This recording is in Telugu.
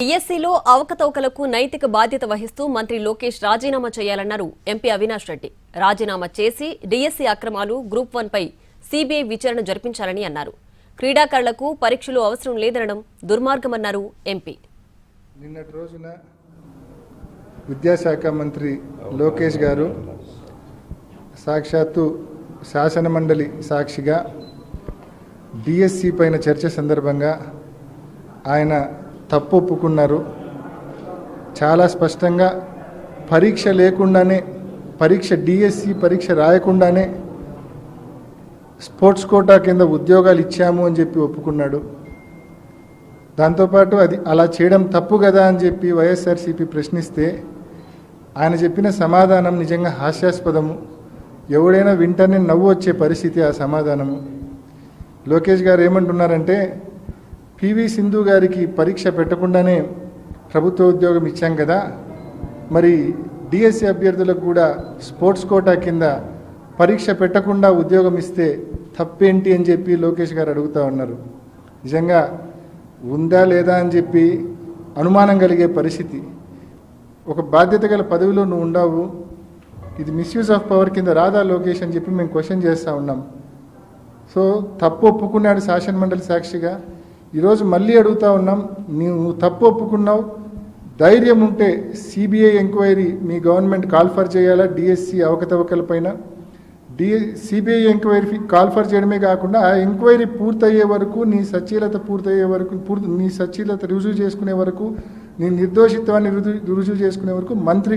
డిఎస్సీలో అవకతవకలకు నైతిక బాధ్యత వహిస్తూ మంత్రి లోకేష్ రాజీనామా చేయాలన్నారు ఎంపీ అవినాష్ రెడ్డి. రాజీనామా చేసి డిఎస్సీ అక్రమాలు గ్రూప్ 1 పై సీబీఐ విచారణ జరిపించాలని అన్నారు. క్రీడాకారులకు పరీక్షలు అవసరం లేదనడం దుర్మార్గమన్నారు ఎంపీ. నిన్నటి రోజున విద్యాశాఖ మంత్రి లోకేష్ గారు సాక్షాత్తు శాసనమండలి సాక్షిగా డిఎస్సీ పైన చర్చ సందర్భంగా ఆయన తప్పు ఒప్పుకున్నారు. చాలా స్పష్టంగా పరీక్ష లేకుండానే డిఎస్సి పరీక్ష రాయకుండానే స్పోర్ట్స్ కోటా కింద ఉద్యోగాలు ఇచ్చాము అని చెప్పి ఒప్పుకున్నాడు. దాంతోపాటు అది అలా చేయడం తప్పు కదా అని చెప్పి వైఎస్ఆర్సీపీ ప్రశ్నిస్తే ఆయన చెప్పిన సమాధానం నిజంగా హాస్యాస్పదము. ఎవడైనా వింటనే నవ్వు వచ్చే పరిస్థితి ఆ సమాధానము. లోకేష్ గారు ఏమంటున్నారంటే, పివి సింధు గారికి పరీక్ష పెట్టకుండానే ప్రభుత్వ ఉద్యోగం ఇచ్చాం కదా, మరి డిఎస్సి అభ్యర్థులకు కూడా స్పోర్ట్స్ కోటా కింద పరీక్ష పెట్టకుండా ఉద్యోగం ఇస్తే తప్పేంటి అని చెప్పి లోకేష్ గారు అడుగుతూ ఉన్నారు. నిజంగా ఉందా లేదా అని చెప్పి అనుమానం కలిగే పరిస్థితి. ఒక బాధ్యత గల పదవిలో నువ్వు ఉండవు, ఇది మిస్యూజ్ ఆఫ్ పవర్ కింద రాదా లోకేష్ అని చెప్పి మేము క్వశ్చన్ చేస్తూ ఉన్నాం. సో తప్పు ఒప్పుకున్నాడు శాసనమండలి సాక్షిగా. ఈరోజు మళ్ళీ అడుగుతూ ఉన్నాం, నువ్వు తప్పు ఒప్పుకున్నావు, ధైర్యం ఉంటే సిబిఐ ఎంక్వైరీ మీ గవర్నమెంట్ కాల్ఫర్ చేయాలా డిఎస్సి అవకతవకల పైన. సిబిఐ ఎంక్వైరీ కాల్ఫర్ చేయడమే కాకుండా ఆ ఎంక్వైరీ పూర్తయ్యే వరకు నీ సచ్చీలత పూర్తయ్యే వరకు నీ సచ్చీలత రుజువు చేసుకునే వరకు, నీ నిర్దోషిత్వాన్ని రుజువు చేసుకునే వరకు మంత్రి